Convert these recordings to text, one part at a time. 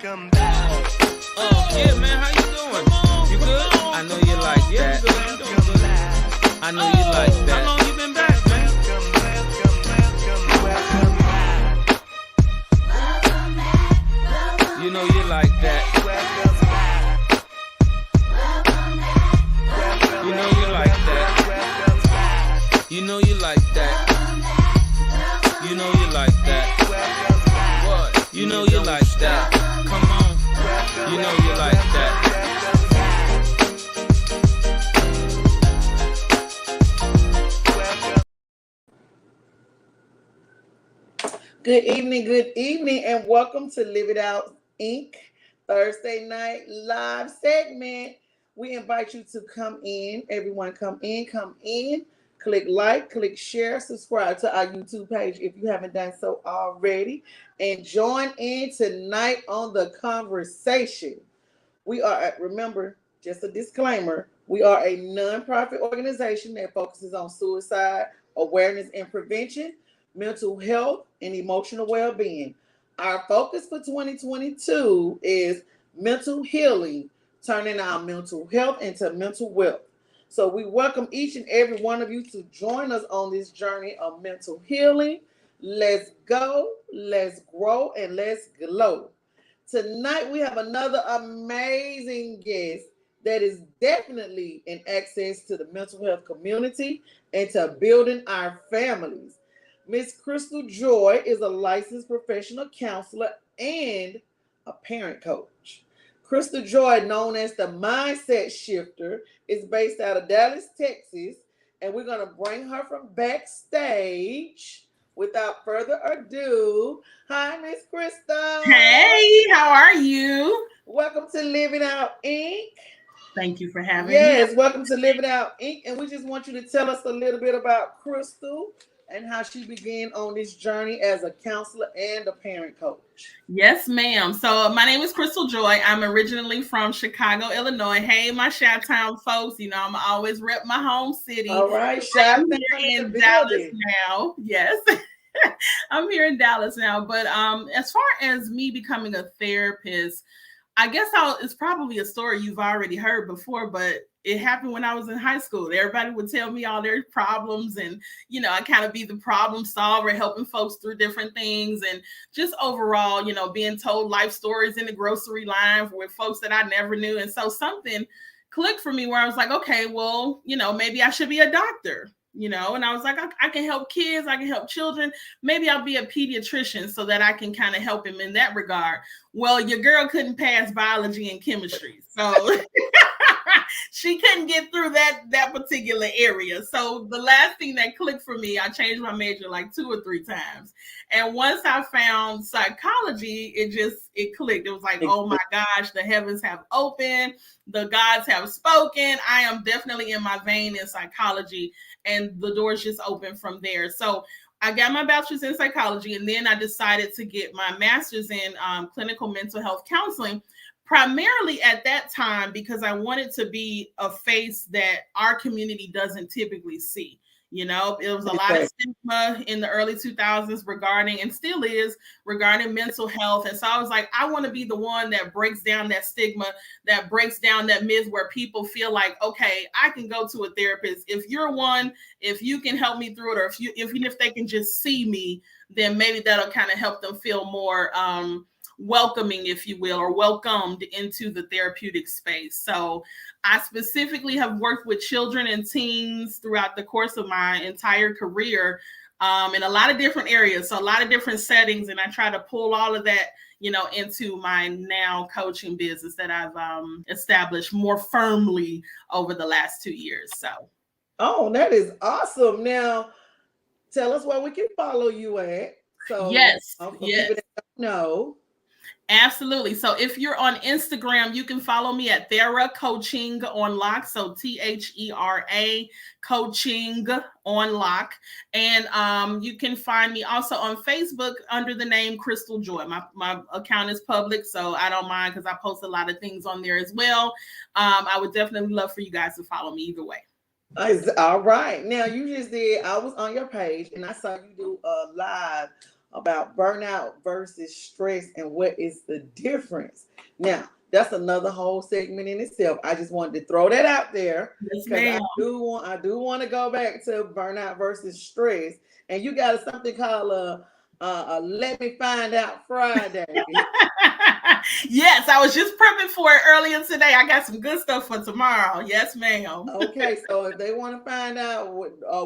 Yeah, man, how you doing? You good? I know you like that. I know you like that. How long you been back, man? You know you like that. You know you like that. You know you like that. You know you like that. What? You know you like that. Come on. You know you like that. Good evening, and welcome to Live It Out Inc. Thursday night live segment. We invite you to come in. Everyone come in. Click like, click share, subscribe to our YouTube page if you haven't done so already. And join in tonight on the conversation. We are, remember, just a disclaimer, we are a nonprofit organization that focuses on suicide awareness and prevention, mental health, and emotional well-being. Our focus for 2022 is mental healing, turning our mental health into mental wealth. So we welcome each and every one of you to join us on this journey of mental healing. Let's go, let's grow, and let's glow. Tonight we have another amazing guest that is definitely in access to the mental health community and to building our families. Miss Crystal Joy is a licensed professional counselor and a parent coach. Crystal Joy, known as the Mindset Shifter, is based out of Dallas, Texas, and we're going to bring her from backstage. Without further ado, hi, Miss Crystal. Hey, how are you? Welcome to Live It Out Inc. Thank you for having me. Yes, welcome to Live It Out Inc. And we just want you to tell us a little bit about Crystal and how she began on this journey as a counselor and a parent coach. Yes, ma'am. So my name is Crystal Joy. I'm originally from Chicago, Illinois. Hey, my Chi-Town folks. You know, I'm always rep my home city. All right, I'm here in Dallas now. Yes. I'm here in Dallas now. But as far as me becoming a therapist, I guess it's probably a story you've already heard before, but it happened when I was in high school. Everybody would tell me all their problems, and, you know, I kind of be the problem solver, helping folks through different things, and just overall, you know, being told life stories in the grocery line with folks that I never knew. And so something clicked for me where I was like, okay, well, you know, maybe I should be a doctor. You know, and I was like, I can help kids, I can help children. Maybe I'll be a pediatrician so that I can kind of help him in that regard. Well, your girl couldn't pass biology and chemistry. So she couldn't get through that particular area. So the last thing that clicked for me, I changed my major like 2 or 3 times. And once I found psychology, it clicked. It was like, oh my gosh, the heavens have opened. The gods have spoken. I am definitely in my vein in psychology, and the doors just open from there. So I got my bachelor's in psychology, and then I decided to get my master's in clinical mental health counseling, primarily at that time because I wanted to be a face that our community doesn't typically see. You know, it was a lot of stigma in the early 2000s regarding, and still is, regarding mental health. And so I was like, I want to be the one that breaks down that stigma, that breaks down that myth where people feel like, okay, I can go to a therapist. If you're one, if you can help me through it, or even if they can just see me, then maybe that'll kind of help them feel more welcoming, if you will, or welcomed into the therapeutic space. So I specifically have worked with children and teens throughout the course of my entire career in a lot of different areas, so a lot of different settings, and I try to pull all of that, you know, into my now coaching business that I've established more firmly over the last 2 years. So, oh, that is awesome. Now, tell us where we can follow you at. So, yes, people that don't know. Absolutely. So if you're on Instagram, you can follow me at Thera Coaching on Lock. So THERA Coaching on Lock. And you can find me also on Facebook under the name Crystal Joy. My account is public, so I don't mind because I post a lot of things on there as well. I would definitely love for you guys to follow me either way. All right. Now, you just did, I was on your page and I saw you do a live about burnout versus stress and what is the difference. Now, that's another whole segment in itself. I just wanted to throw that out there Yes, because ma'am. I do want to go back to burnout versus stress. And you got something called a Let Me Find Out Friday. Yes, I was just prepping for it earlier today. I got some good stuff for tomorrow. Yes, ma'am. Okay, so if they want to find out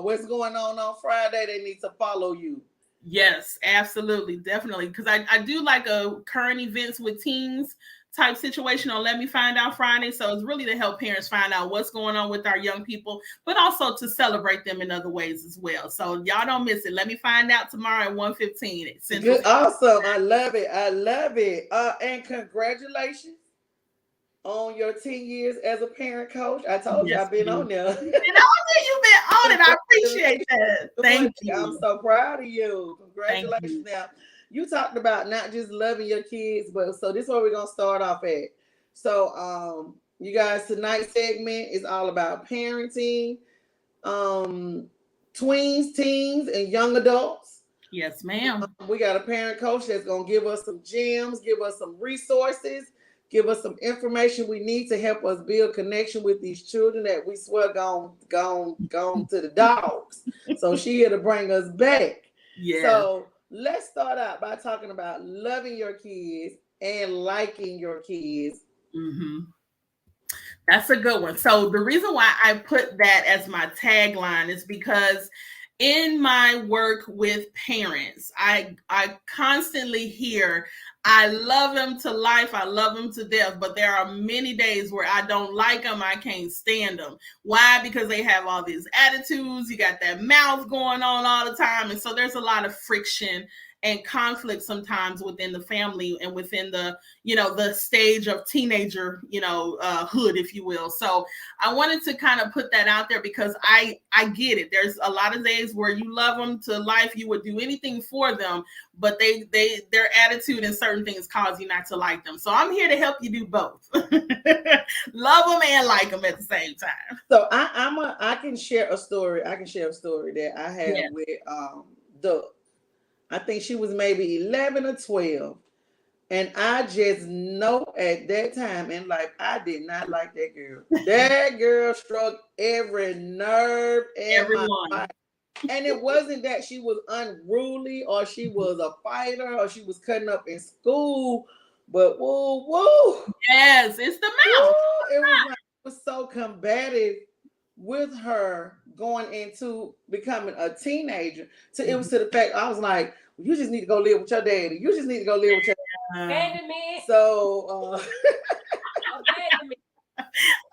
what's going on Friday, they need to follow you. Yes, absolutely, definitely. Because I do like a current events with teens type situation on Let Me Find Out Friday. So it's really to help parents find out what's going on with our young people, but also to celebrate them in other ways as well. So y'all don't miss it. Let me find out tomorrow at 1:15 Central. Good, awesome. I love it. I love it. And congratulations on your 10 years as a parent coach. I told you Yes, I've been ma'am. on there. You've been on it. I appreciate that. Thank you. I'm so proud of you. Thank Congratulations. you. Now, you talked about not just loving your kids, but so this is where we're gonna start off at. So you guys, tonight's segment is all about parenting, tweens, teens, and young adults. Yes, ma'am. We got a parent coach that's gonna give us some gems, give us some resources, give us some information we need to help us build connection with these children that we swear gone to the dogs. So she here to bring us back. Yeah. So let's start out by talking about loving your kids and liking your kids. Mm-hmm. That's a good one. So the reason why I put that as my tagline is because in my work with parents, I constantly hear, I love them to life, I love them to death, but there are many days where I don't like them, I can't stand them. Why? Because they have all these attitudes, you got that mouth going on all the time, and so there's a lot of friction and conflict sometimes within the family and within the, the stage of teenager, hood, if you will. So I wanted to kind of put that out there because I get it. There's a lot of days where you love them to life, you would do anything for them, but their attitude and certain things cause you not to like them. So I'm here to help you do both. Love them and like them at the same time. So I can share a story. I can share a story that I had with Duck. I think she was maybe 11 or 12. And I just know at that time in life, I did not like that girl. That girl struck every nerve in my life. And it wasn't that she was unruly or she was a fighter or she was cutting up in school, but woo. Yes, it's the mouth. It was so combative with her going into becoming a teenager. So it was to the fact I was like, you just need to go live with your daddy. You just need to go live with your daddy. So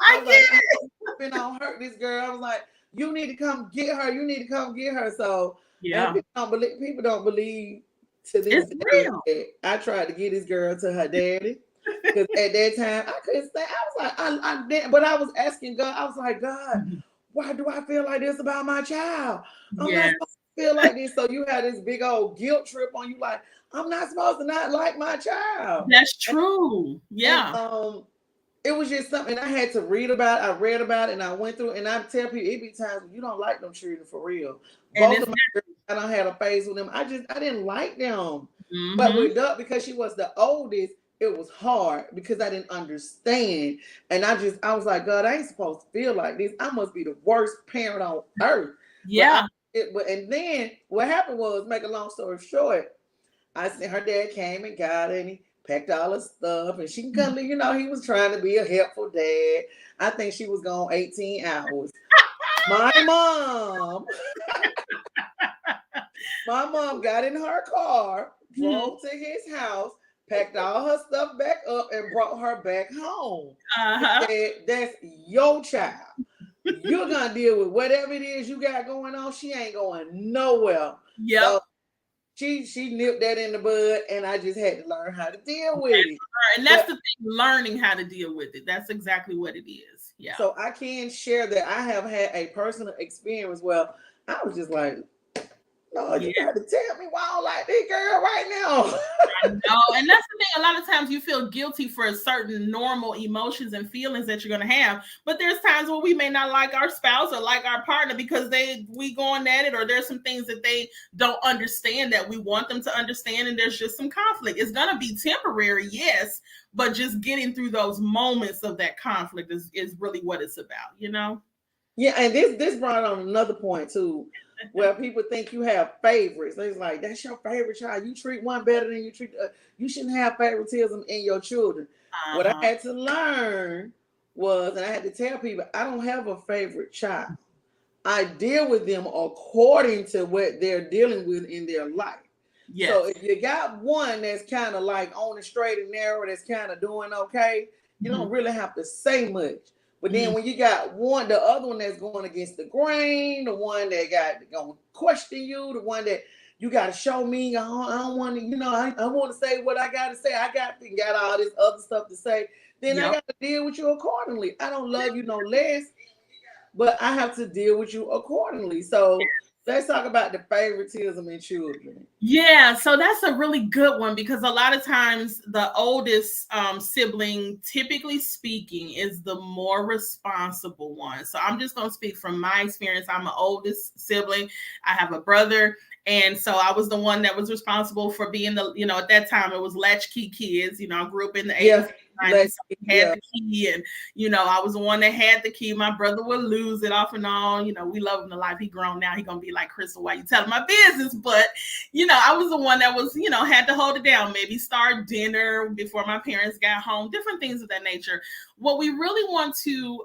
I get it. I've been on hurt this girl. I was like, you need to come get her. You need to come get her. So yeah, people don't believe to this day that I tried to get this girl to her daddy. Because at that time I couldn't stay. I was like, I didn't, but I was asking God, I was like, God, why do I feel like this about my child? I'm not supposed to feel like this. So you had this big old guilt trip on you, like, I'm not supposed to not like my child. That's true. Yeah. And, it was just something I had to read about. I read about it and I went through it. And I tell people, it be times when you don't like them children for real. Both of my girls, I don't have a phase with them. I didn't like them. Mm-hmm. But with Duck, because she was the oldest, it was hard because I didn't understand. And I was like, God, I ain't supposed to feel like this. I must be the worst parent on earth. Yeah. And then what happened was, make a long story short, I said her dad came and got her and he packed all her stuff and she can come, he was trying to be a helpful dad. I think she was gone 18 hours. My mom got in her car, drove to his house, packed all her stuff back up and brought her back home. Said, that's your child. You're going to deal with whatever it is you got going on. She ain't going nowhere. Yep. So she nipped that in the bud, and I just had to learn how to deal with it. And that's the thing, learning how to deal with it. That's exactly what it is. Yeah. So I can share that I have had a personal experience where I was just like, No, you got to tell me why I don't like this girl right now. I know. And that's the thing. A lot of times you feel guilty for certain normal emotions and feelings that you're going to have. But there's times where we may not like our spouse or like our partner because we going at it, or there's some things that they don't understand that we want them to understand. And there's just some conflict. It's going to be temporary, yes, but just getting through those moments of that conflict is really what it's about, you know? Yeah, and this brought on another point too, where people think you have favorites. It's like, that's your favorite child. You treat one better than you treat. You shouldn't have favoritism in your children. What I had to learn was, and I had to tell people, I don't have a favorite child. I deal with them according to what they're dealing with in their life. Yes. So if you got one that's kind of like on the straight and narrow, that's kind of doing okay, you don't really have to say much. But then when you got the other one that's going against the grain, the one that going to question you, the one that you got to show me, I don't want to, I want to say what I got to say. I got all this other stuff to say. Then I got to deal with you accordingly. I don't love you no less, but I have to deal with you accordingly. So let's talk about the favoritism in children. Yeah, so that's a really good one, because a lot of times the oldest sibling, typically speaking, is the more responsible one. So I'm just going to speak from my experience. I'm an oldest sibling. I have a brother. And so I was the one that was responsible for being at that time it was latchkey kids. I grew up in the 80s. I had the key, and I was the one that had the key. My brother would lose it off and on. We love him to life. He grown now. He gonna be like, Crystal, why you telling my business? But I was the one that was had to hold it down. Maybe start dinner before my parents got home. Different things of that nature. What we really want to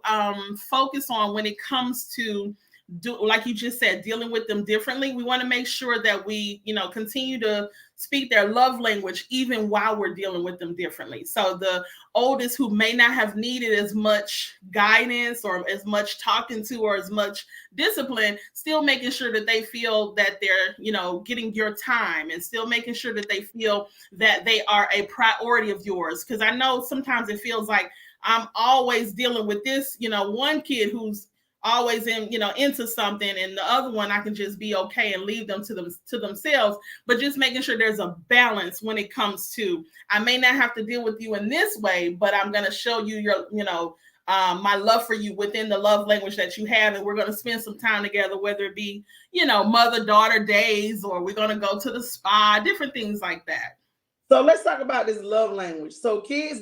focus on when it comes to like you just said, dealing with them differently, we want to make sure that we continue to speak their love language even while we're dealing with them differently. So the oldest, who may not have needed as much guidance or as much talking to or as much discipline, still making sure that they feel that they're getting your time, and still making sure that they feel that they are a priority of yours. Because I know sometimes it feels like I'm always dealing with this one kid who's always into something, and the other one I can just be okay and leave them to themselves. But just making sure there's a balance when it comes to, I may not have to deal with you in this way, but I'm going to show you your my love for you within the love language that you have, and we're going to spend some time together, whether it be mother-daughter days, or we're going to go to the spa, different things like that. So let's talk about this love language. So kids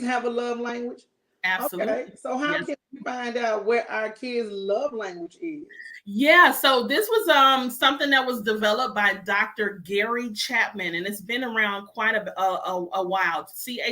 have a love language? Absolutely. Okay. So how can we find out where our kids' love language is? Yeah, so this was something that was developed by Dr. Gary Chapman, and it's been around quite a while.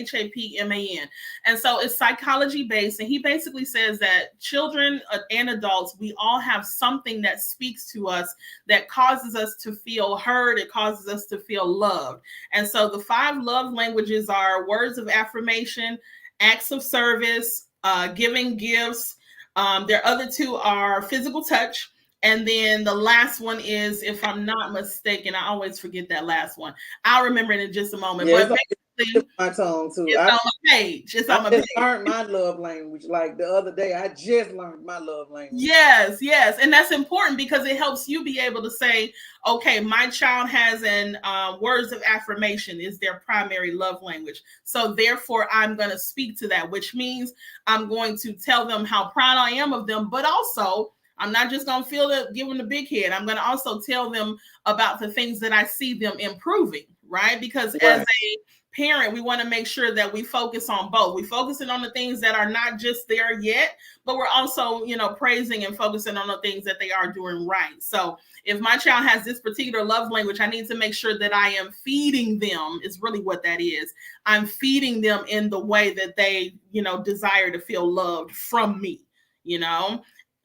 Chapman. And so it's psychology based, and he basically says that children and adults, we all have something that speaks to us that causes us to feel heard. It causes us to feel loved. And so the 5 love languages are words of affirmation, acts of service, giving gifts. Their other 2 are physical touch. And then the last one is, if I'm not mistaken, I always forget that last one. I'll remember it in just a moment. Yeah, but basically, my tongue too. It's on my page. It's on my page. I learned my love language like the other day. I just learned my love language. Yes. And that's important because it helps you be able to say, okay, my child has an words of affirmation is their primary love language. So therefore, I'm going to speak to that, which means I'm going to tell them how proud I am of them, but also I'm not just going to give them the big head. I'm going to also tell them about the things that I see them improving, right? Because as a parent, we want to make sure that we focus on both. We're focusing on the things that are not just there yet, but we're also, praising and focusing on the things that they are doing right. So if my child has this particular love language, I need to make sure that I am feeding them, is really what that is. I'm feeding them in the way that they, desire to feel loved from me,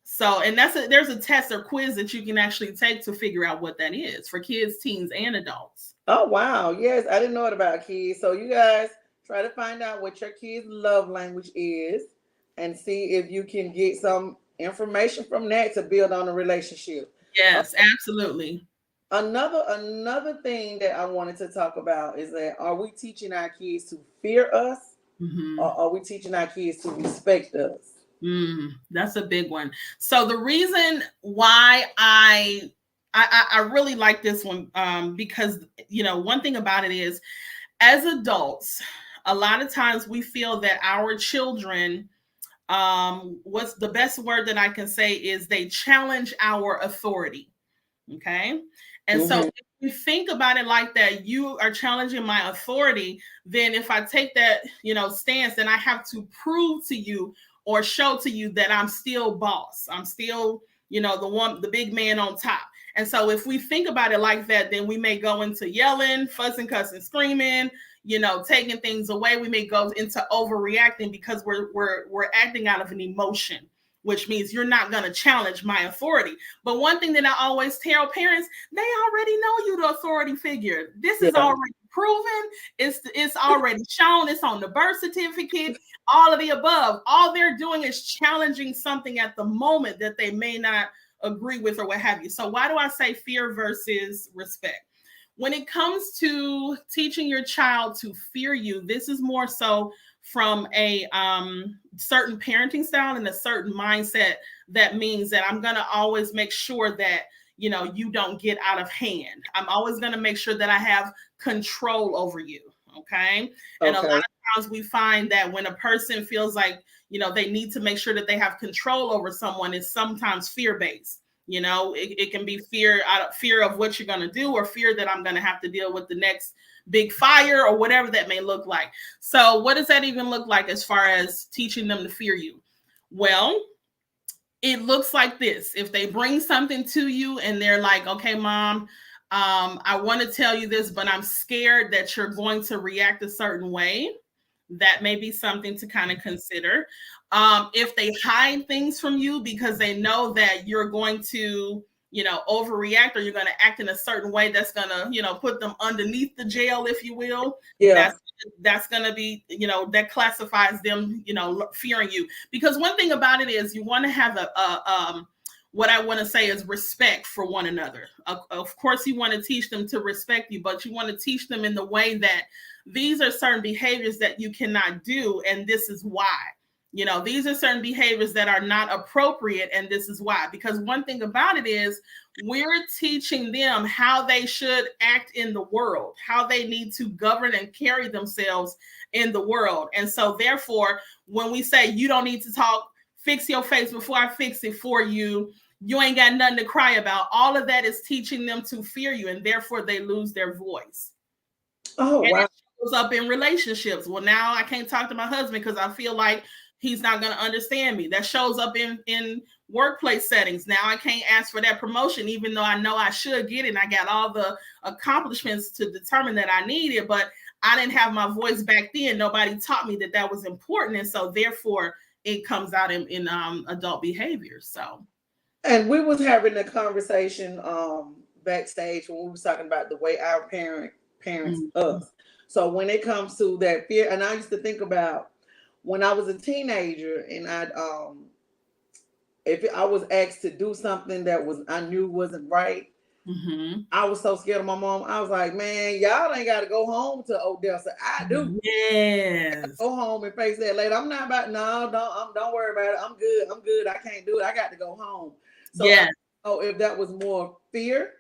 So, and there's a test or quiz that you can actually take to figure out what that is for kids, teens, and adults. Oh, wow. Yes, I didn't know it about kids. So you guys try to find out what your kids' love language is and see if you can get some information from that to build on a relationship. Yes, absolutely. Another thing that I wanted to talk about is that, are we teaching our kids to fear us, or are we teaching our kids to respect us? That's a big one. So the reason why I I really like this one because, one thing about it is, as adults, a lot of times we feel that our children, what's the best word that I can say is they challenge our authority. Okay. And so if you think about it like that, you are challenging my authority. Then if I take that, stance, then I have to prove to you or show to you that I'm still boss. I'm still, the big man on top. And so if we think about it like that, then we may go into yelling, fussing, cussing, screaming, taking things away. We may go into overreacting because we're acting out of an emotion, which means you're not going to challenge my authority. But one thing that I always tell parents, they already know you the authority figure. This is already proven. It's already shown. It's on the birth certificate, all of the above. All they're doing is challenging something at the moment that they may not agree with or what have you. So why do I say fear versus respect? When it comes to teaching your child to fear you, this is more so from a certain parenting style and a certain mindset. That means that I'm going to always make sure that, you don't get out of hand. I'm always going to make sure that I have control over you. Okay. And a lot of times we find that when a person feels like, they need to make sure that they have control over someone, it's sometimes fear-based. It can be fear of what you're going to do, or fear that I'm going to have to deal with the next big fire or whatever that may look like. So what does that even look like as far as teaching them to fear you? Well, it looks like this. If they bring something to you and they're like, okay, mom, I want to tell you this, but I'm scared that you're going to react a certain way. That may be something to kind of consider. If they hide things from you because they know that you're going to, overreact, or you're going to act in a certain way that's going to, put them underneath the jail, if you will. Yeah. That's going to be, that classifies them, fearing you. Because one thing about it is you want to have what I want to say is respect for one another. Of course, you want to teach them to respect you, but you want to teach them in the way that these are certain behaviors that you cannot do, and this is why. These are certain behaviors that are not appropriate, and this is why. Because one thing about it is we're teaching them how they should act in the world, how they need to govern and carry themselves in the world. And so therefore, when we say you don't need to talk, fix your face before I fix it for you, you ain't got nothing to cry about, all of that is teaching them to fear you, and therefore they lose their voice. Oh, and wow. It shows up in relationships. Well, now I can't talk to my husband because I feel like he's not going to understand me. That shows up in workplace settings. Now I can't ask for that promotion, even though I know I should get it. And I got all the accomplishments to determine that I need it, but I didn't have my voice back then. Nobody taught me that was important. And so therefore it comes out in adult behavior. So. And we was having a conversation backstage when we was talking about the way our parents us. So when it comes to that fear, and I used to think about when I was a teenager, and if I was asked to do something that I knew wasn't right, I was so scared of my mom. I was like, man, y'all ain't got to go home to Odessa. I do. Yes. Go home and face that later. I'm not about don't worry about it. I'm good. I can't do it. I got to go home. So yes. If that was more fear,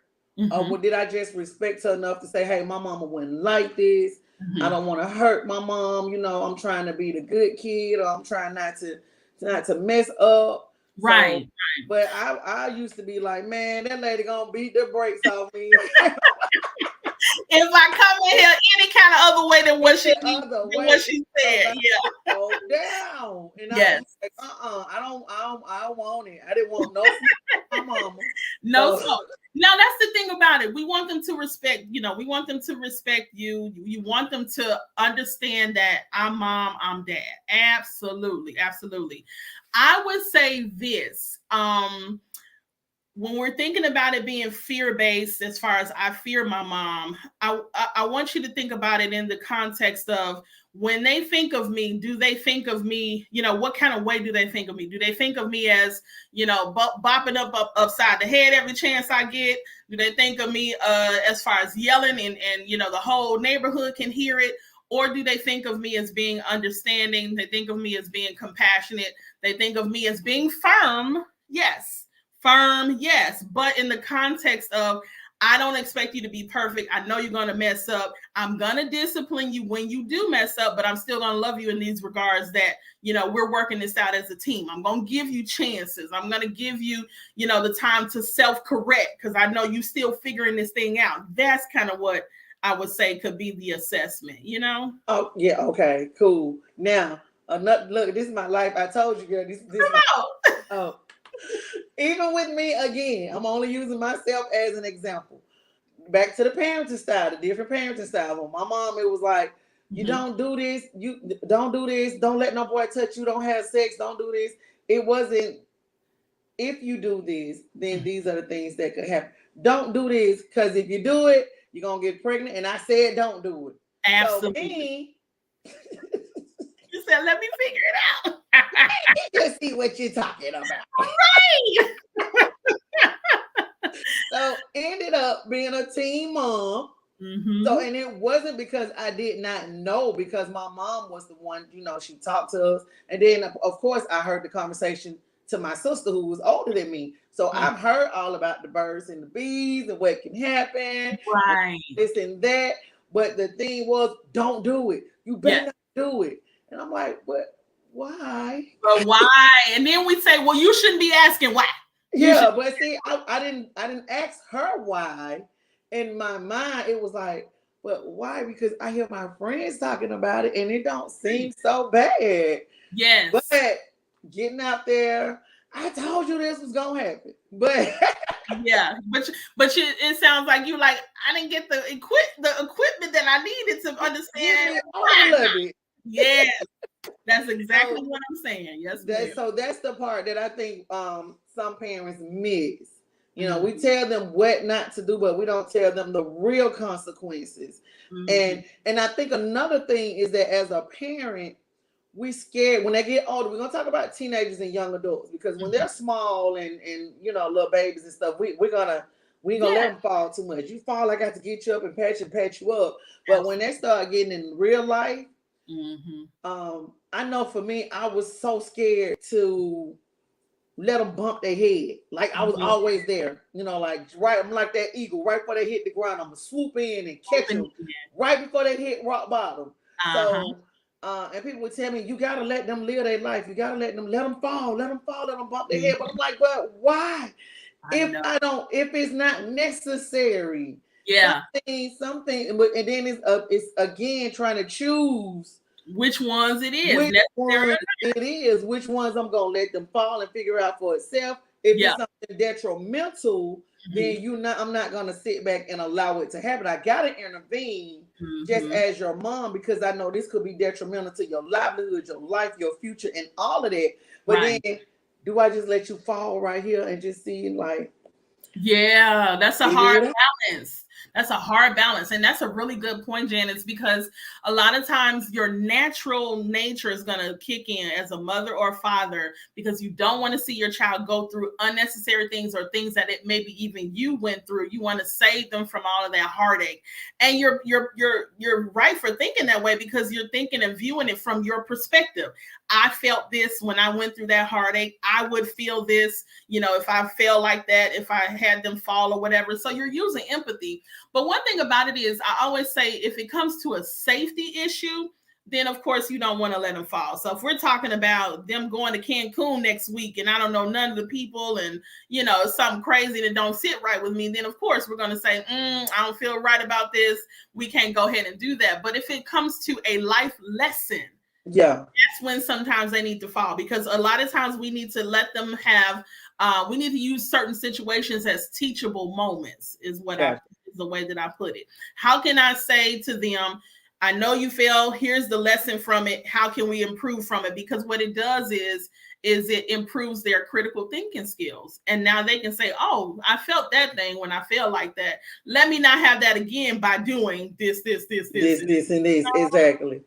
or did I just respect her enough to say, hey, my mama wouldn't like this. I don't want to hurt my mom. I'm trying to be the good kid, or I'm trying not to mess up. Right. So, but I used to be like, man, that lady gonna beat the brakes off me. If I come in here any kind of other way than what she said, yeah. Go down. And yes. I was like, I don't want it. I didn't want no my mama. No, so now that's the thing about it. We want them to respect, we want them to respect you. You want them to understand that I'm mom, I'm dad. Absolutely, absolutely. I would say this. When we're thinking about it being fear-based, as far as I fear my mom, I want you to think about it in the context of when they think of me, do they think of me, what kind of way do they think of me? Do they think of me as, bopping up upside the head every chance I get? Do they think of me as far as yelling and the whole neighborhood can hear it? Or do they think of me as being understanding? They think of me as being compassionate. They think of me as being firm. Yes. firm, yes, but in the context of, I don't expect you to be perfect. I know you're going to mess up. I'm going to discipline you when you do mess up, but I'm still going to love you in these regards that, we're working this out as a team. I'm going to give you chances. I'm going to give you, the time to self-correct because I know you still figuring this thing out. That's kind of what I would say could be the assessment, Oh, yeah. Okay, cool. Now, look, this is my life. I told you, girl, this oh, even with me, again, I'm only using myself as an example. Back to the parenting style, the different parenting styles. With my mom, it was like, you don't do this, you don't do this, don't let no boy touch you, don't have sex, don't do this. It wasn't, if you do this, then these are the things that could happen. Don't do this, because if you do it, you're going to get pregnant. And I said, don't do it. Absolutely. So you said, let me figure it out. Just see what you're talking about. Right. So ended up being a teen mom. So, and it wasn't because I did not know, because my mom was the one, she talked to us. And then, of course, I heard the conversation to my sister who was older than me. So I've heard all about the birds and the bees and what can happen. Right. And this and that. But the thing was, don't do it. You better not do it. And I'm like, but why? But why? And then we say, well, you shouldn't be asking why. But see, I didn't ask her why. In my mind, it was like, but why? Because I hear my friends talking about it and it don't seem so bad. Yes. But getting out there, I told you this was gonna happen. But it sounds like you like, I didn't get the equipment that I needed to understand all of it. Yes. That's exactly what I'm saying. Yes. So that's the part that I think some parents miss. We tell them what not to do, but we don't tell them the real consequences. And I think another thing is that as a parent, we scared when they get older. We're gonna talk about teenagers and young adults, because when they're small and little babies and stuff, we ain't gonna let them fall too much. You fall, I got to get you up and patch you up. But when they start getting in real life, I know for me, I was so scared to let them bump their head. Like I was always there, like right. I'm like that eagle. Right before they hit the ground, I'm gonna swoop in and catch them right before they hit rock bottom. So, and people would tell me, you gotta let them live their life. You gotta let them fall, let them bump their head. But I'm like, but why? If it's not necessary. Something. But and then it's again trying to choose which ones it is. Which ones I'm gonna let them fall and figure out for itself. If it's something detrimental, then I'm not gonna sit back and allow it to happen. I gotta intervene just as your mom, because I know this could be detrimental to your livelihood, your life, your future, and all of that. But then, do I just let you fall right here and just see like? Yeah, that's a hard balance. That's a hard balance. And that's a really good point, Janice, because a lot of times your natural nature is going to kick in as a mother or father, because you don't want to see your child go through unnecessary things or things that maybe even you went through. You want to save them from all of that heartache. And you're right for thinking that way, because you're thinking and viewing it from your perspective. I felt this when I went through that heartache. I would feel this, if I felt like that, if I had them fall or whatever. So you're using empathy. But one thing about it is, I always say, if it comes to a safety issue, then of course you don't want to let them fall. So if we're talking about them going to Cancun next week and I don't know none of the people and, something crazy that don't sit right with me, then of course we're going to say, I don't feel right about this. We can't go ahead and do that. But if it comes to a life lesson, that's when sometimes they need to fall, because a lot of times we need to let them have, we need to use certain situations as teachable moments is the way that I put it. How can I say to them, I know you fail, here's the lesson from it. How can we improve from it? Because what it does is it improves their critical thinking skills. And now they can say, oh, I felt that thing when I felt like that. Let me not have that again by doing this, and this. Exactly.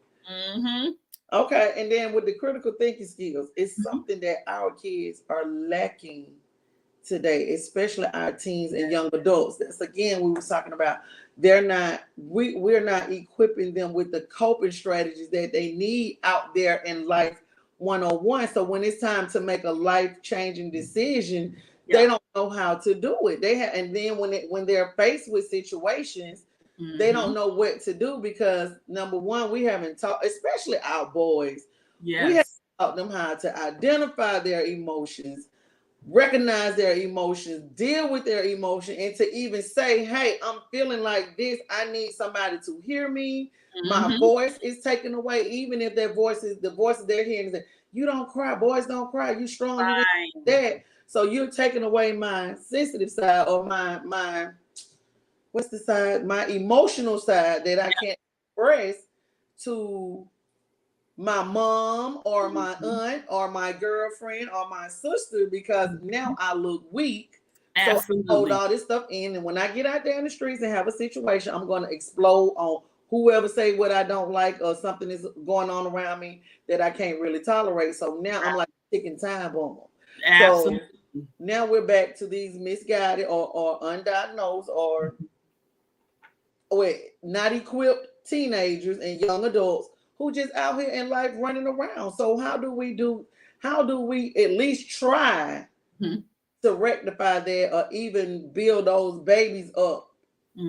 Okay, and then with the critical thinking skills, it's something that our kids are lacking today, especially our teens and young adults. That's again we were talking about. We're not equipping them with the coping strategies that they need out there in life 101. So when it's time to make a life-changing decision, they don't know how to do it. And then when they're faced with situations, they don't know what to do because number one, we haven't taught, especially our boys, we haven't taught them how to identify their emotions, recognize their emotions, deal with their emotion, and to even say, hey, I'm feeling like this. I need somebody to hear me. My voice is taken away, even if their voices, the voices they're hearing is that you don't cry, boys don't cry, you strong, you that. So you're taking away my sensitive side or my what's the side, my emotional side that I can't express to my mom or my aunt or my girlfriend or my sister because now I look weak. Absolutely. So I hold all this stuff in, and when I get out there in the streets and have a situation, I'm going to explode on whoever say what I don't like or something is going on around me that I can't really tolerate. So now I'm like a ticking time bomb. Absolutely. So now we're back to these misguided or undiagnosed or not equipped teenagers and young adults who just out here in life running around. So how do we at least try to rectify that or even build those babies up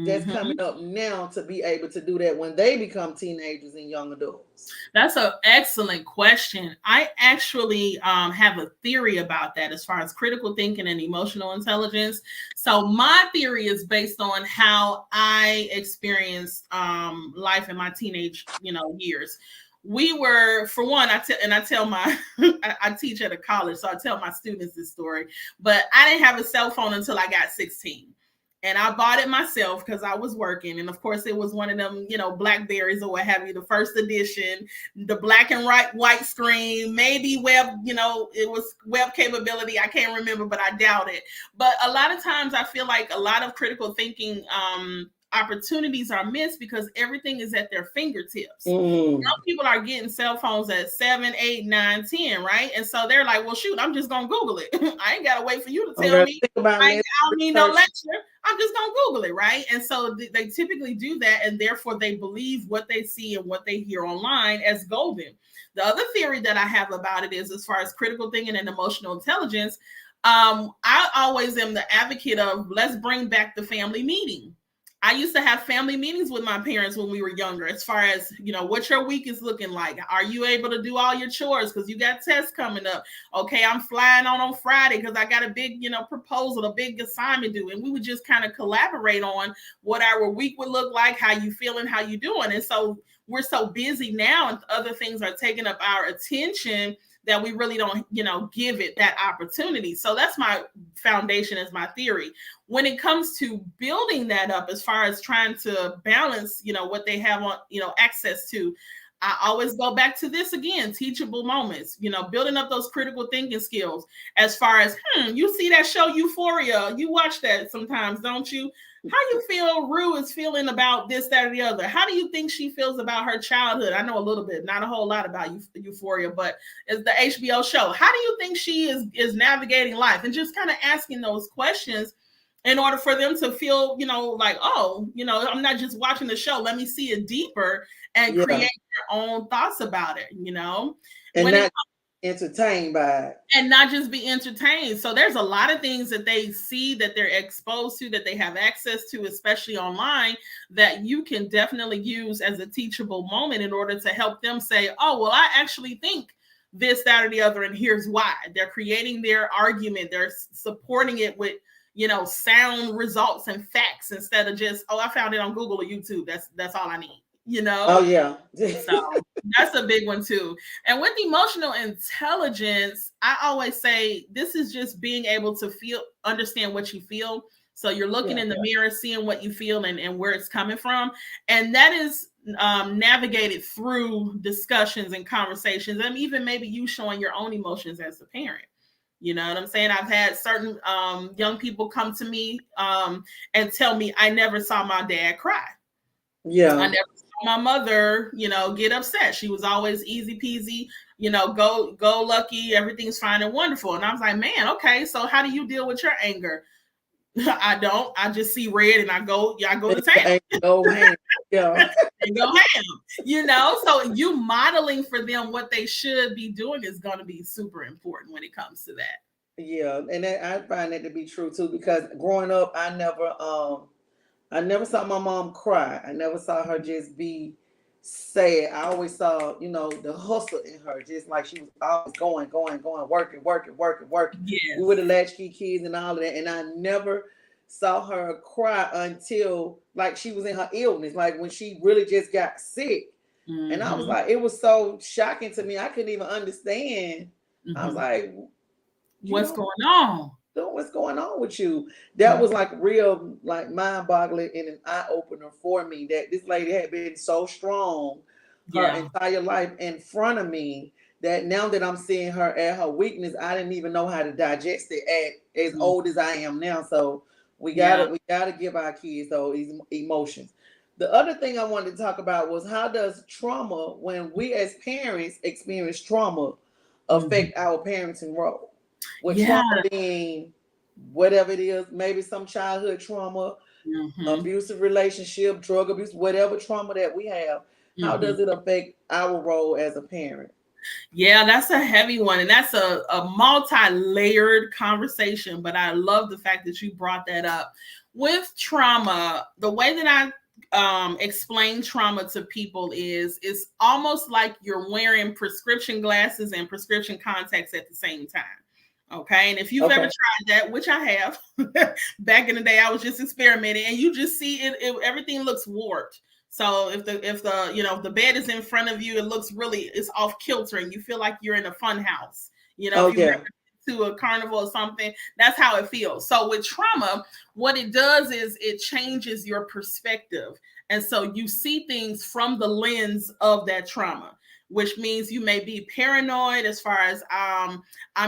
that's coming up now to be able to do that when they become teenagers and young adults? That's an excellent question. I actually have a theory about that as far as critical thinking and emotional intelligence. So my theory is based on how I experienced life in my teenage, years. We were, for one, I tell my, I teach at a college, so I tell my students this story, but I didn't have a cell phone until I got 16. And I bought it myself because I was working. And of course, it was one of them, Blackberries or what have you, the first edition, the black and white screen, maybe web, it was web capability. I can't remember, but I doubt it. But a lot of times I feel like a lot of critical thinking opportunities are missed because everything is at their fingertips. Some people are getting cell phones at 7, 8, 9, 10, right? And so they're like, well, shoot, I'm just going to Google it. I ain't got to wait for you to tell me. I don't need no lecture. I'm just going to Google it, right? And so they typically do that, and therefore they believe what they see and what they hear online as golden. The other theory that I have about it is as far as critical thinking and emotional intelligence, I always am the advocate of let's bring back the family meeting. I used to have family meetings with my parents when we were younger, as far as, what your week is looking like. Are you able to do all your chores? Because you got tests coming up. Okay, I'm flying on Friday because I got a big, proposal, a big assignment due. And we would just kind of collaborate on what our week would look like, how you feeling, how you doing. And so we're so busy now and other things are taking up our attention that we really don't, give it that opportunity. So that's my foundation as my theory. When it comes to building that up, as far as trying to balance, what they have on, access to, I always go back to this again, teachable moments, building up those critical thinking skills as far as, you see that show Euphoria, you watch that sometimes, don't you? How you feel Rue is feeling about this, that, or the other? How do you think she feels about her childhood? I know a little bit, not a whole lot about Euphoria, but it's the HBO show. How do you think she is navigating life? And just kind of asking those questions in order for them to feel, like, oh, I'm not just watching the show. Let me see it deeper and create their own thoughts about it, And entertained by it. And not just be entertained. So there's a lot of things that they see, that they're exposed to, that they have access to, especially online, that you can definitely use as a teachable moment in order to help them say, oh, well, I actually think this, that, or the other, and here's why. They're creating their argument. They're supporting it with, sound results and facts instead of just, oh, I found it on Google or YouTube. That's all I need. Oh yeah. So that's a big one too. And with emotional intelligence, I always say this is just being able to understand what you feel. So you're looking in the mirror, seeing what you feel and where it's coming from. And that is navigated through discussions and conversations, and even maybe you showing your own emotions as a parent. You know what I'm saying? I've had certain young people come to me and tell me, I never saw my dad cry. Yeah. I never saw my mother, get upset. She was always easy peasy, go lucky. Everything's fine and wonderful. And I was like, man, okay. So how do you deal with your anger? I don't. I just see red and I go to town. Go ham. Yeah. And go ham. So you modeling for them what they should be doing is going to be super important when it comes to that. Yeah, and I find that to be true too, because growing up, I never saw my mom cry. I never saw her just be sad. I always saw, the hustle in her, just like she was always going, working. We were Yes. the latchkey kids and all of that, and I never saw her cry until like she was in her illness, like when she really just got sick. And I was like, it was so shocking to me. I couldn't even understand. I was like, what's going on? What's going on with you? That was like real, like mind-boggling and an eye-opener for me, that this lady had been so strong her entire life in front of me, that now that I'm seeing her at her weakness, I didn't even know how to digest it at as old as I am now. So we gotta give our kids those emotions. The other thing I wanted to talk about was, how does trauma, when we as parents experience trauma, affect our parenting role? With trauma being whatever it is, maybe some childhood trauma, abusive relationship, drug abuse, whatever trauma that we have, how does it affect our role as a parent? Yeah, that's a heavy one. And that's a multi-layered conversation. But I love the fact that you brought that up. With trauma, the way that I explain trauma to people is it's almost like you're wearing prescription glasses and prescription contacts at the same time. Okay. And if you've ever tried that, which I have, back in the day, I was just experimenting, and you just see everything looks warped. So if the bed is in front of you, it looks it's off kilter, and you feel like you're in a fun house. If you've ever been to a carnival or something, that's how it feels. So with trauma, what it does is it changes your perspective. And so you see things from the lens of that trauma, which means you may be paranoid as far as I'm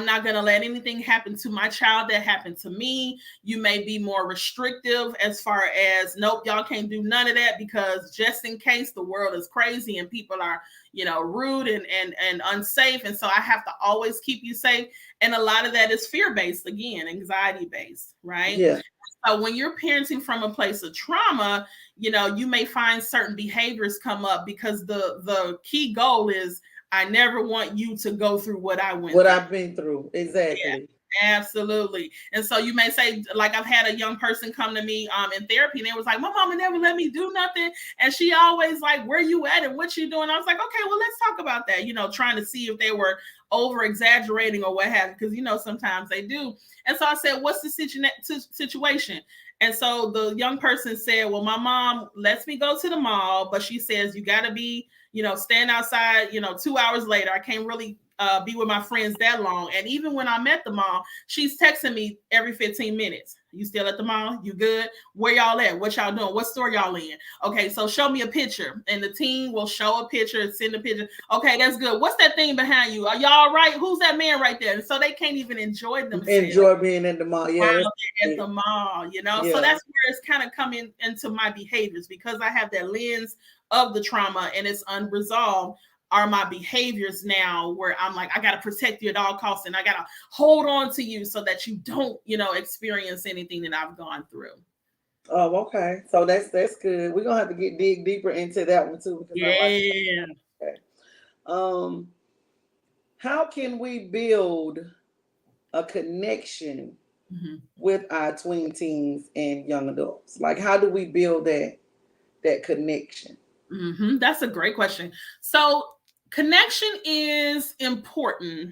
not going to let anything happen to my child that happened to me. You may be more restrictive as far as, nope, y'all can't do none of that, because just in case the world is crazy and people are, rude and unsafe. And so I have to always keep you safe. And a lot of that is fear-based, again, anxiety-based, right? Yeah. So when you're parenting from a place of trauma, you may find certain behaviors come up because the key goal is, I never want you to go through what I went through. I've been through. Exactly. Yeah, absolutely. And so you may say, like, I've had a young person come to me in therapy, and they was like, my mama never let me do nothing. And she always like, where you at and what you doing? I was like, okay, well, let's talk about that, trying to see if they were over exaggerating or what have you, because sometimes they do. And so I said, what's the situation? And so the young person said, well, my mom lets me go to the mall, but she says, you got to be, stand outside, 2 hours later. I can't really be with my friends that long. And even when I'm at the mall, she's texting me every 15 minutes. You still at the mall? You good? Where y'all at? What y'all doing? What store y'all in? Okay, so show me a picture. And the team will show a picture and send a picture. Okay, that's good. What's that thing behind you? Are y'all all right? Who's that man right there? And so they can't even enjoy themselves. Enjoy being at the mall. Yeah. At the mall, Yeah. So that's where it's kind of coming into my behaviors, because I have that lens of the trauma and it's unresolved. Are my behaviors now where I'm like, I got to protect you at all costs, and I got to hold on to you so that you don't, experience anything that I've gone through. Oh, okay. So that's good. We're gonna have to dig deeper into that one too. Okay. How can we build a connection with our tween teens and young adults? Like, how do we build that connection? That's a great question. So connection is important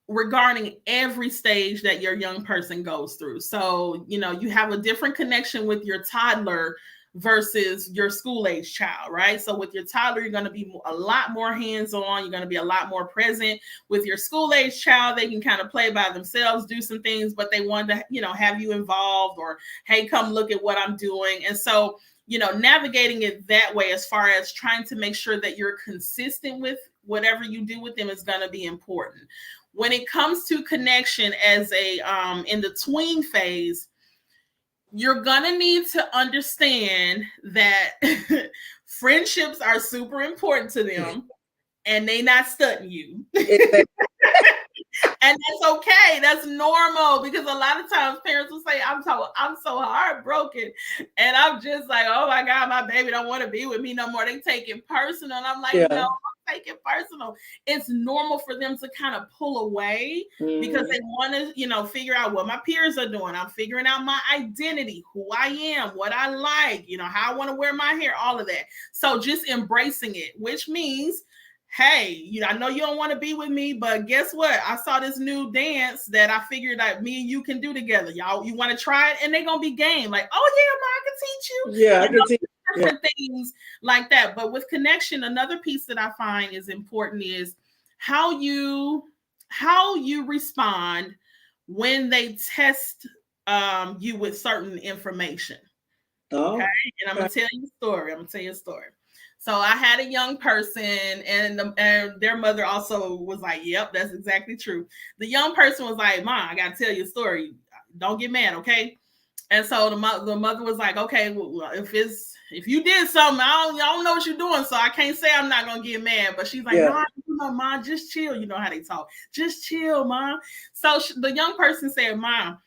regarding every stage that your young person goes through. So, you have a different connection with your toddler versus your school age child, right? So with your toddler, you're going to be a lot more hands-on. You're going to be a lot more present. With your school age child, they can kind of play by themselves, do some things, but they want to, have you involved, or, hey, come look at what I'm doing. And so, navigating it that way, as far as trying to make sure that you're consistent with whatever you do with them, is going to be important. When it comes to connection as in the tween phase, you're going to need to understand that friendships are super important to them, and they not stunting you. And that's okay. That's normal, because a lot of times parents will say, I'm so heartbroken. And I'm just like, oh my God, my baby don't want to be with me no more. They take it personal. And I'm like, no, don't take it personal. It's normal for them to kind of pull away because they want to, figure out what my peers are doing. I'm figuring out my identity, who I am, what I like, how I want to wear my hair, all of that. So just embracing it, which means, hey, I know you don't want to be with me, but guess what? I saw this new dance that I figured that me and you can do together. Y'all, you want to try it? And they're going to be game. Like, oh yeah, Ma, I can teach you. Yeah, I can teach different things like that. But with connection, another piece that I find is important is how you respond when they test you with certain information. Okay. And I'm going to tell you a story. So I had a young person, and their mother also was like, yep, that's exactly true. The young person was like, Mom, I got to tell you a story. Don't get mad, okay? And so the mother was like, okay, well, if you did something, I don't know what you're doing, so I can't say I'm not going to get mad. But she's like, no, Mom, just chill. You know how they talk. Just chill, Mom. So the young person said, Mom,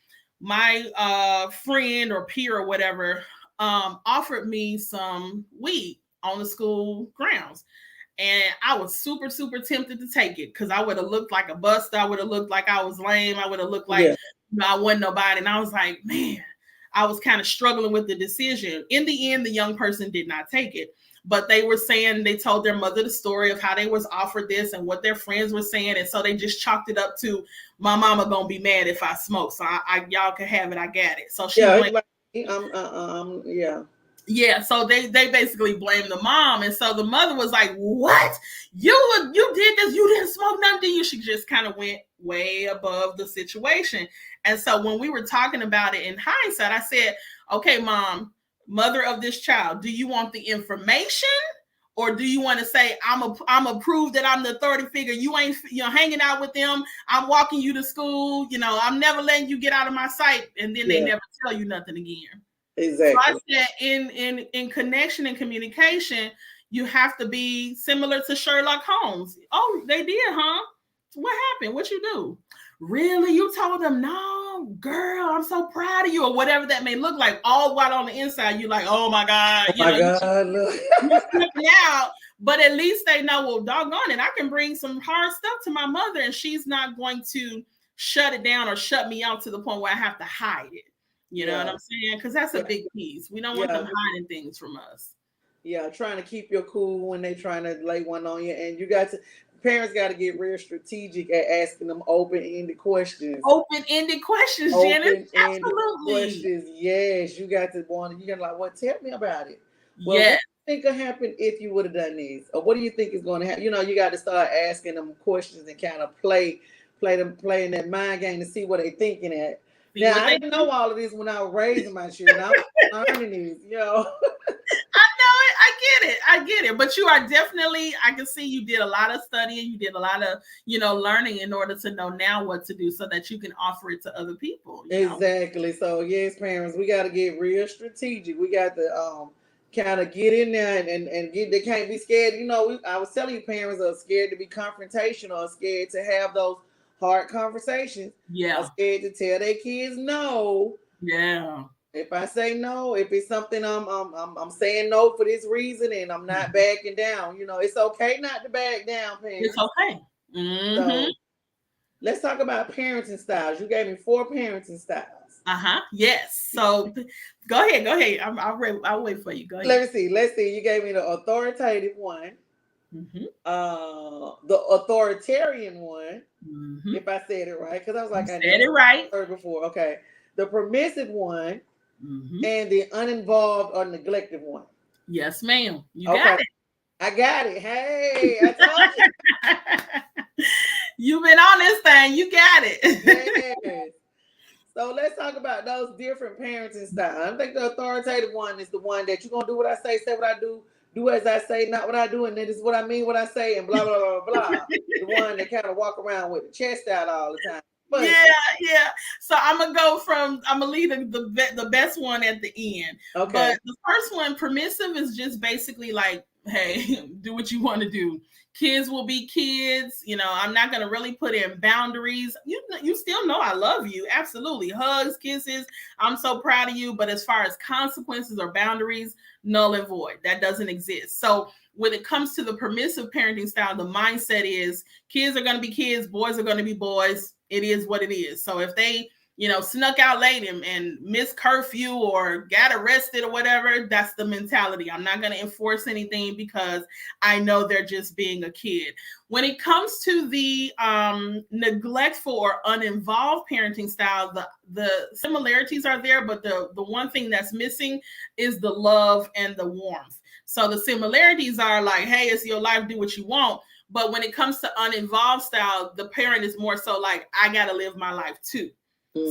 my friend or peer or whatever offered me some weed on the school grounds. And I was super, super tempted to take it because I would have looked like a buster. I would have looked like I was lame. I would have looked like I wasn't nobody. And I was like, man, I was kind of struggling with the decision. In the end, the young person did not take it. But they were saying, they told their mother the story of how they was offered this and what their friends were saying. And so they just chalked it up to, my mama gonna be mad if I smoke. So y'all can have it. I got it. So she went, yeah, so they basically blamed the mom. And so the mother was like, what? You did this? You didn't smoke nothing, did you? She just kind of went way above the situation. And so when we were talking about it in hindsight, I said, okay, Mom, mother of this child, do you want the information? Or do you want to say, I'm a prove that I'm the authority figure? You ain't hanging out with them. I'm walking you to school. I'm never letting you get out of my sight. And then they never tell you nothing again. Exactly. So I said in connection and communication, you have to be similar to Sherlock Holmes. Oh, they did, huh? What happened? What you do? Really? You told them, no, girl, I'm so proud of you, or whatever that may look like. All while on the inside, you're like, oh my God. You're flipping out. But at least they know, well, doggone it, I can bring some hard stuff to my mother and she's not going to shut it down or shut me out to the point where I have to hide it. You know what I'm saying? Because that's a big piece. We don't want them hiding things from us. Yeah, trying to keep your cool when they're trying to lay one on you. And parents got to get real strategic at asking them open-ended questions. Open-ended questions, Janice. Absolutely. Questions. Yes, you got to like, well, tell me about it. Well, what do you think will happen if you would have done this? Or what do you think is going to happen? You got to start asking them questions and kind of playing that mind game to see what they're thinking at. Now, I didn't know all of this when I was raising my children. I was learning these, I know it. I get it. But you are definitely, I can see you did a lot of studying. You did a lot of, learning in order to know now what to do so that you can offer it to other people. Exactly. So, yes, parents, we got to get real strategic. We got to kind of get in there and get, they can't be scared. I was telling you, parents are scared to be confrontational or scared to have those hard conversations. Yeah. I'm scared to tell their kids no. Yeah. If I say no, if it's something I'm saying no for this reason and I'm not backing down, it's okay not to back down, parents. It's okay. Mm-hmm. So let's talk about parenting styles. You gave me 4 parenting styles. Yes. So go ahead. I'll wait for you. Go ahead. Let's see. You gave me the authoritative one. Mm-hmm. The authoritarian one, if I said it right, because I was like, I said it right before. Okay, the permissive one, and the uninvolved or neglected one. Yes, ma'am. You got it. I got it. Hey, I told you. You've been on this thing. You got it. Yes. So let's talk about those different parenting styles. I think the authoritative one is the one that you're gonna do what I say what I do. Do as I say, not what I do, and that is what I mean, what I say, and blah, blah, blah, blah. The one that kind of walk around with the chest out all the time. But yeah. So I'm gonna leave the best one at the end. Okay. But the first one, permissive, is just basically like hey, do what you want to do. Kids will be kids. I'm not going to really put in boundaries. You still know I love you. Absolutely. Hugs, kisses. I'm so proud of you. But as far as consequences or boundaries, null and void. That doesn't exist. So when it comes to the permissive parenting style, the mindset is kids are going to be kids. Boys are going to be boys. It is what it is. So if they snuck out late and missed curfew or got arrested or whatever, that's the mentality. I'm not going to enforce anything because I know they're just being a kid. When it comes to the neglectful or uninvolved parenting style, the similarities are there, but the one thing that's missing is the love and the warmth. So the similarities are like, hey, it's your life, do what you want. But when it comes to uninvolved style, the parent is more so like, I got to live my life too.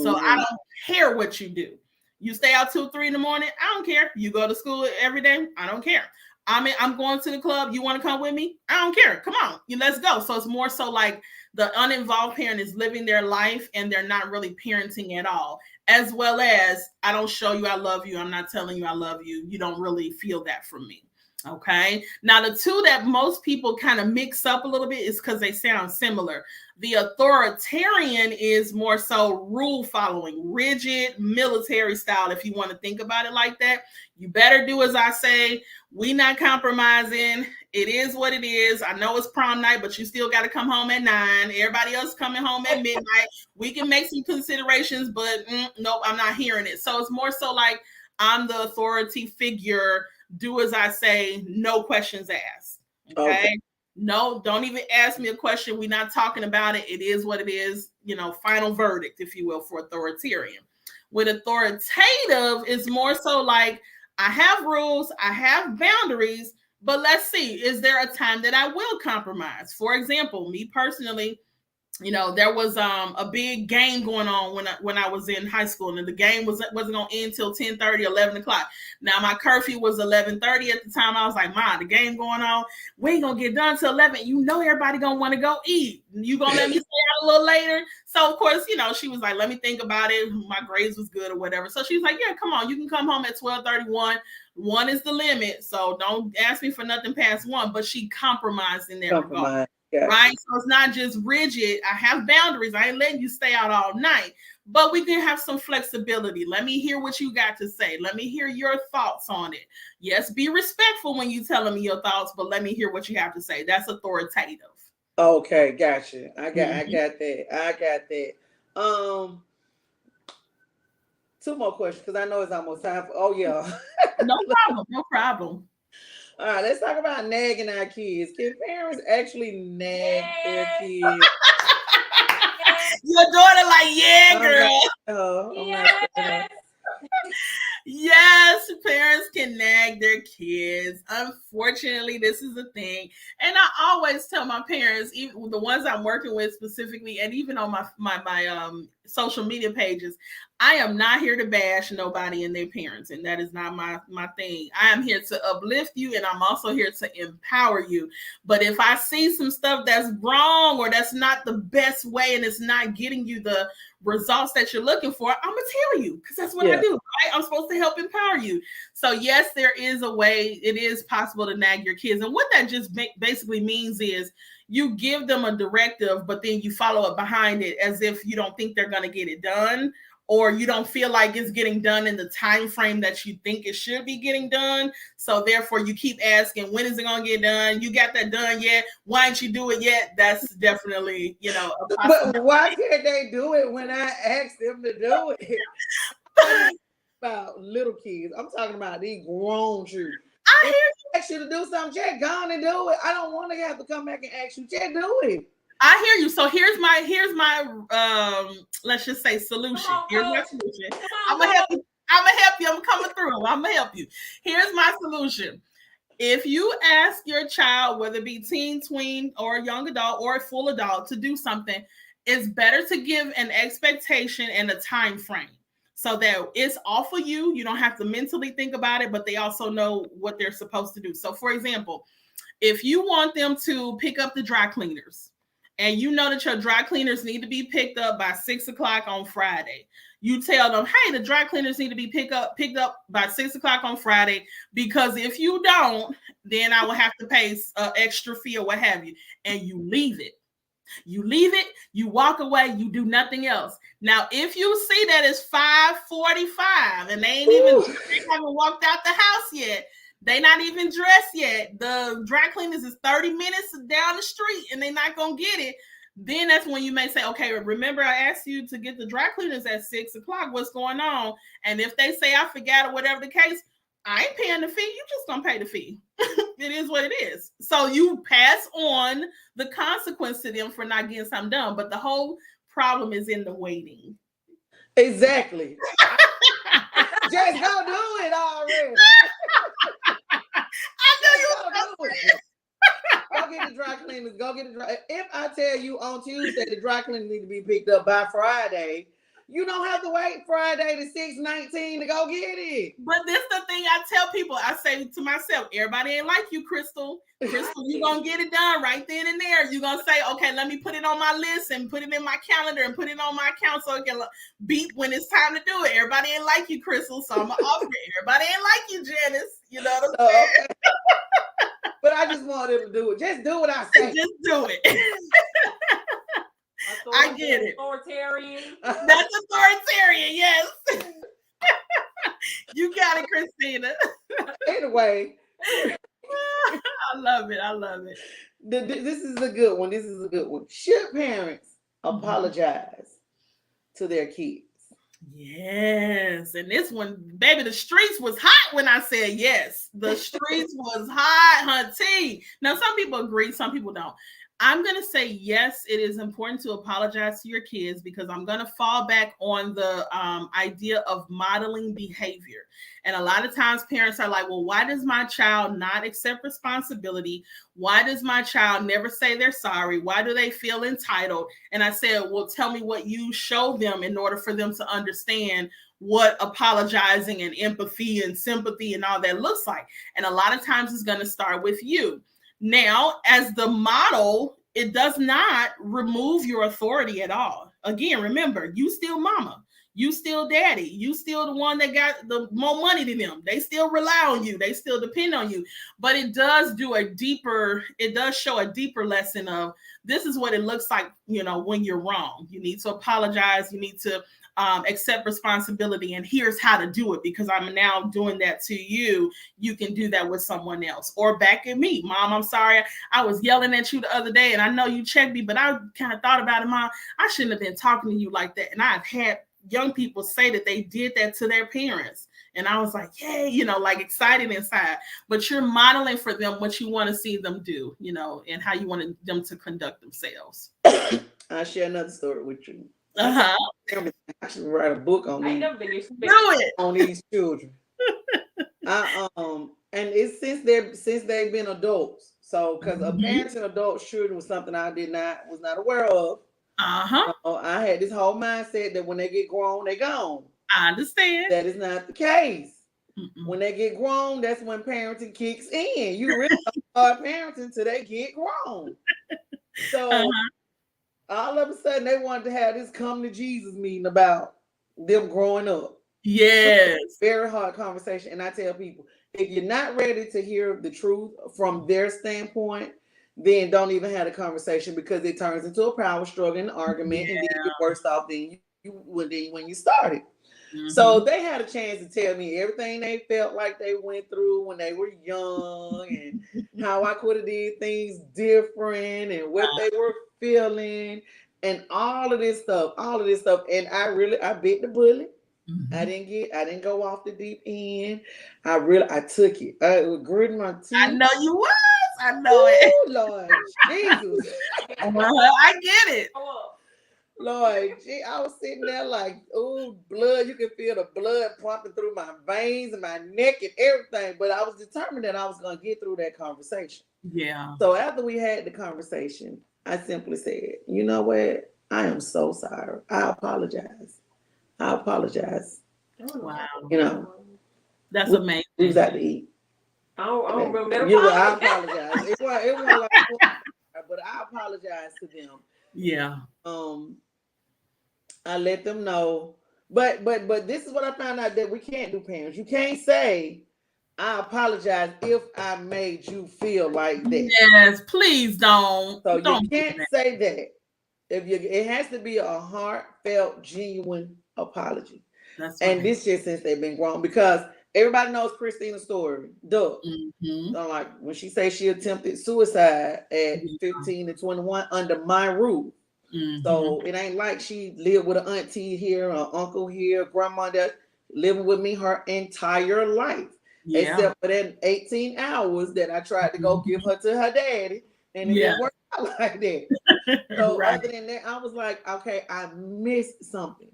So I don't care what you do. You stay out 2, 3 in the morning. I don't care. You go to school every day. I don't care. I'm going to the club. You want to come with me? I don't care. Come on. Let's go. So it's more so like the uninvolved parent is living their life and they're not really parenting at all. As well as I don't show you I love you. I'm not telling you I love you. You don't really feel that from me. Okay. Now, the two that most people kind of mix up a little bit is because they sound similar. The authoritarian is more so rule following, rigid military style. If you want to think about it like that, you better do as I say. We not compromising. It is what it is. I know it's prom night, but you still got to come home at 9. Everybody else coming home at midnight. We can make some considerations, but nope, I'm not hearing it. So it's more so like I'm the authority figure. Do as I say, no questions asked. Okay? No, don't even ask me a question. We're not talking about it. It is what it is, final verdict, if you will, for authoritarian. With authoritative, it's more so like I have rules, I have boundaries, but let's see, is there a time that I will compromise? For example, me personally, there was a big game going on when I was in high school, and the game wasn't going to end till 10:30, 11 o'clock. Now my curfew was 11:30 at the time. I was like, Mom, the game going on. We ain't going to get done till 11. Everybody going to want to go eat. You going to let me stay out a little later? So of course, she was like, let me think about it. My grades was good or whatever. So she was like, yeah, come on. You can come home at 12:31. 1 is the limit. So don't ask me for nothing past 1, but she compromised in that regard. Yeah. Right. So it's not just rigid. I have boundaries. I ain't letting you stay out all night, but we can have some flexibility. Let me hear what you got to say. Let me hear your thoughts on it. Yes, be respectful when you telling me your thoughts, but let me hear what you have to say. That's authoritative. Okay, gotcha. I got that. 2 more questions because I know it's almost time for. Oh yeah. No problem. All right, let's talk about nagging our kids. Can parents actually nag their kids? Your daughter like, yeah, girl. Yes. Yes, parents can nag their kids. Unfortunately, this is a thing. And I always tell my parents, even the ones I'm working with specifically, and even on my social media pages, I am not here to bash nobody and their parents, and that is not my thing. I am here to uplift you, and I'm also here to empower you. But if I see some stuff that's wrong or that's not the best way and it's not getting you the results that you're looking for, I'm gonna tell you because that's what I do. Right? I'm supposed to help empower you. So yes, there is a way. It is possible to nag your kids, and what that just basically means is you give them a directive, but then you follow up behind it as if you don't think they're going to get it done, or you don't feel like it's getting done in the time frame that you think it should be getting done. So therefore you keep asking, when is it going to get done? You got that done yet? Why didn't you do it yet? That's definitely, but why can't they do it when I ask them to do it? About little kids. I'm talking about these grown children. I hear you. Ask you to do something, just go on and do it. I don't want to have to come back and ask you, just do it. I hear you. So here's my let's just say solution. Here's my solution. I'm gonna help you. I'm coming through. I'm gonna help you. Here's my solution. If you ask your child, whether it be teen, tween, or a young adult or a full adult, to do something, it's better to give an expectation and a time frame so that it's all for you. You don't have to mentally think about it, but they also know what they're supposed to do. So for example, if you want them to pick up the dry cleaners, and you know that your dry cleaners need to be picked up by 6 o'clock on Friday. You tell them, hey, the dry cleaners need to be picked up by 6 o'clock on Friday, because if you don't, then I will have to pay an extra fee or what have you. And you leave it. You walk away, you do nothing else. Now, if you see that it's 5:45 and they haven't walked out the house yet, they not even dressed yet, the dry cleaners is 30 minutes down the street and they're not going to get it, then that's when you may say, okay, remember I asked you to get the dry cleaners at 6 o'clock. What's going on? And if they say I forgot or whatever the case, I ain't paying the fee. You just gonna pay the fee. It is what it is. So you pass on the consequence to them for not getting something done. But the whole problem is in the waiting. Exactly. Just go do it already. I know you do it. Go get the dry cleaners. Go get the dry. If I tell you on Tuesday the dry cleaners need to be picked up by Friday, you don't have to wait Friday to 6:19 to go get it. But this is the thing I tell people. I say to myself, everybody ain't like you, Crystal. Crystal, you're going to get it done right then and there. You're going to say, okay, let me put it on my list and put it in my calendar and put it on my account so it can beep when it's time to do it. Everybody ain't like you, Crystal, so I'm going to offer it. Everybody ain't like you, Janice. You know what I'm saying? Okay. But I just wanted to do it. Just do what I say. Just do it. I get it. Authoritarian. That's authoritarian, yes. You got it, Christina. Anyway. I love it. This is a good one. Should parents apologize to their kids? Yes. And this one, baby, the streets was hot when I said yes. The streets was hot, hunty. Now, some people agree, some people don't. I'm going to say, yes, it is important to apologize to your kids, because I'm going to fall back on the idea of modeling behavior. And a lot of times parents are like, well, why does my child not accept responsibility? Why does my child never say they're sorry? Why do they feel entitled? And I said, well, tell me what you show them in order for them to understand what apologizing and empathy and sympathy and all that looks like. And a lot of times it's going to start with you. Now, as the model, it does not remove your authority at all. Again, remember, you still mama, you still daddy, you still the one that got the more money than them. They still rely on you. They still depend on you. But it does show a deeper lesson of this is what it looks like, when you're wrong. You need to apologize. You need to accept responsibility, and here's how to do it, because I'm now doing that to you. You can do that with someone else. Or back at me, Mom, I'm sorry, I was yelling at you the other day and I know you checked me, but I kind of thought about it, Mom, I shouldn't have been talking to you like that. And I've had young people say that they did that to their parents, and I was like, yay, like excited inside. But you're modeling for them what you want to see them do, and how you want them to conduct themselves. I'll share another story with you. I should write a book on these children. And it's since they've been adults. So because parenting adult children was something I was not aware of. I had this whole mindset that when they get grown, they gone. I understand. That is not the case. When they get grown, that's when parenting kicks in. You really don't start parenting till they get grown. So all of a sudden, they wanted to have this come to Jesus meeting about them growing up. Yes. Very hard conversation. And I tell people, if you're not ready to hear the truth from their standpoint, then don't even have a conversation, because it turns into a power struggle and argument, and then you're worse off than when you started. So they had a chance to tell me everything they felt like they went through when they were young, and how I could have did things different, and what they were feeling, and all of this stuff. And I bit the bullet. I didn't go off the deep end. I took it. I gritted my teeth. I know you was. I know it. Lord Jesus. I get it. Lord, I was sitting there like, oh, blood. You can feel the blood pumping through my veins and my neck and everything. But I was determined that I was going to get through that conversation. Yeah. So after we had the conversation, I simply said, you know what? I am so sorry. I apologize. Oh, wow. That's amazing. We was out to eat. I don't remember that. I apologize. It wasn't like, but I apologize to them. Yeah. I let them know. But this is what I found out that we can't do, parents. You can't say I apologize if I made you feel like that. Yes, please don't. So Don't you can't say that. It has to be a heartfelt, genuine apology. That's and right. this just since they've been grown, because everybody knows Christina's story. Duh. So like when she says she attempted suicide at 15 and 21 under my roof. So it ain't like she lived with an auntie here, an uncle here, grandma that living with me her entire life. Except for that 18 hours that I tried to go give her to her daddy, and it didn't work out like that. So other than that, I was like, okay, I missed something.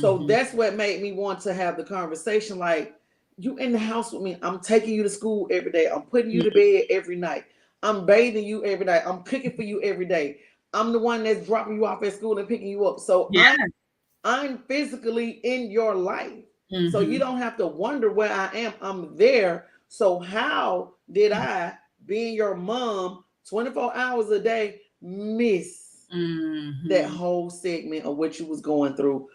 So that's what made me want to have the conversation. Like, you in the house with me. I'm taking you to school every day. I'm putting you to bed every night. I'm bathing you every night. I'm cooking for you every day. I'm the one that's dropping you off at school and picking you up. So I'm physically in your life. So you don't have to wonder where I am. I'm there. So how did I, being your mom, 24 hours a day, miss that whole segment of what you was going through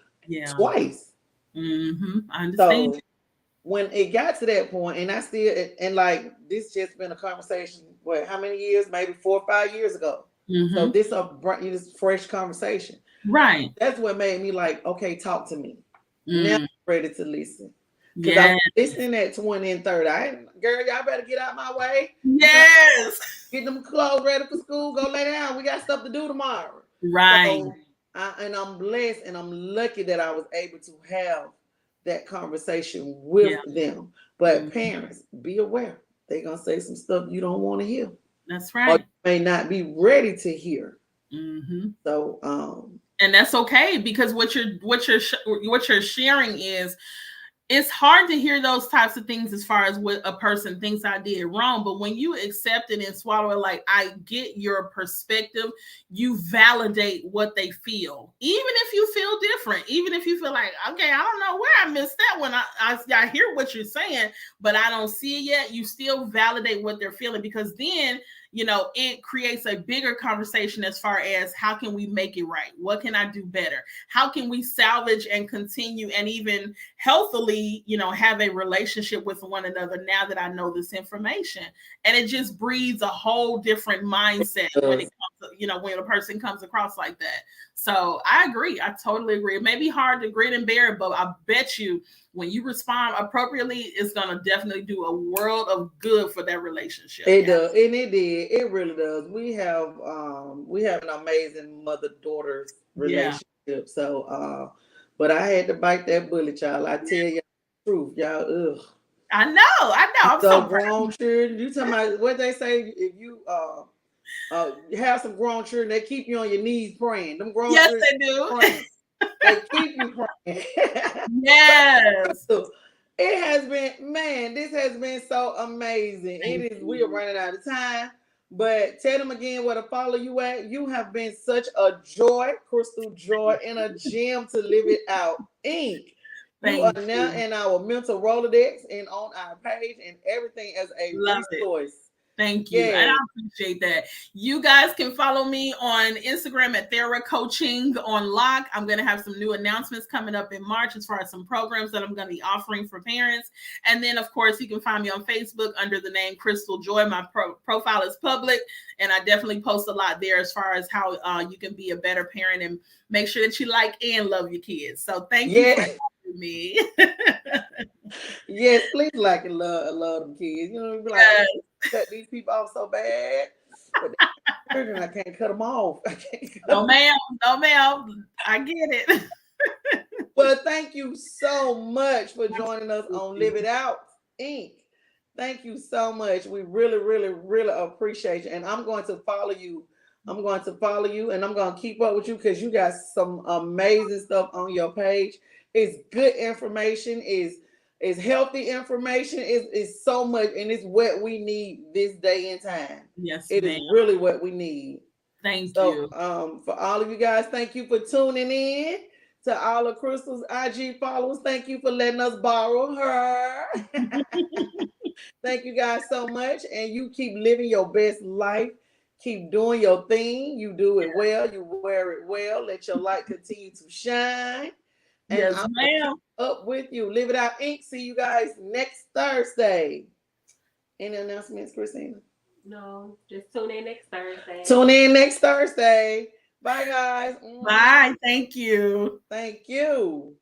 twice? I understand. So when it got to that point, and I still, and like this just been a conversation, what, how many years? Maybe 4 or 5 years ago. So this is fresh conversation. Right. That's what made me like, okay, talk to me. Now I'm ready to listen. Because I was listening at 20 and 30. Girl, y'all better get out my way. Yes. Get them clothes ready for school. Go lay down. We got stuff to do tomorrow. Right. So, and I'm blessed and I'm lucky that I was able to have that conversation with them. But parents, be aware. They're going to say some stuff you don't want to hear. That's right. Or you may not be ready to hear. So, and that's okay, because what you're sharing is, it's hard to hear those types of things as far as what a person thinks I did wrong. But when you accept it and swallow it, like, I get your perspective, you validate what they feel. Even if you feel different, even if you feel like, okay, I don't know where I missed that one. I hear what you're saying, but I don't see it yet. You still validate what they're feeling, because then, you know, it creates a bigger conversation as far as how can we make it right? What can I do better? How can we salvage and continue and even healthily, you know, have a relationship with one another now that I know this information? And it just breeds a whole different mindset when it comes to, you know, when a person comes across like that. So I agree. I totally agree. It may be hard to grit and bear it, but I bet you when you respond appropriately, it's going to definitely do a world of good for that relationship. It does. And it did. It really does. We have an amazing mother-daughter relationship. So, but I had to bite that bullet, y'all. I tell you the truth, y'all. Ugh. I know. I'm so grown children. You talking about what they say? If you have some grown children, they keep you on your knees praying. Them grown children, they do. Praying. They keep you praying. Yes. It has been, man, this has been so amazing. We are running out of time. But tell them again where to follow you at. You have been such a joy, Crystal Joy, and a gem to live it out, Inc. You are now in our mental Rolodex and on our page and everything as a resource. Thank you. And I appreciate that. You guys can follow me on Instagram at Thera Coaching on Lock. I'm going to have some new announcements coming up in March as far as some programs that I'm going to be offering for parents. And then, of course, you can find me on Facebook under the name Crystal Joy. My profile is public, and I definitely post a lot there as far as how you can be a better parent and make sure that you like and love your kids. So thank you for having me. Yes, please like and love them kids. You know, be like, cut these people off so bad, but I can't cut them off. No, ma'am. I get it. Well, thank you so much for joining us on Live It Out, Inc. Thank you so much. We really, really, really appreciate you. And I'm going to follow you. And I'm going to keep up with you because you got some amazing stuff on your page. It's good information. It's healthy information. It's so much, and it's what we need this day and time. Yes, it is really what we need. Thank you. For all of you guys, thank you for tuning in. To all of Crystal's IG followers, thank you for letting us borrow her. Thank you guys so much, and you keep living your best life Keep doing your thing. You do it well. You wear it well. Let your light continue to shine. And Yes, I'm ma'am. up with you. Live It Out Inc. See you guys next Thursday. Any announcements, Christina? No, just tune in next Thursday. Tune in next Thursday. Bye, guys. Bye. Thank you. Thank you.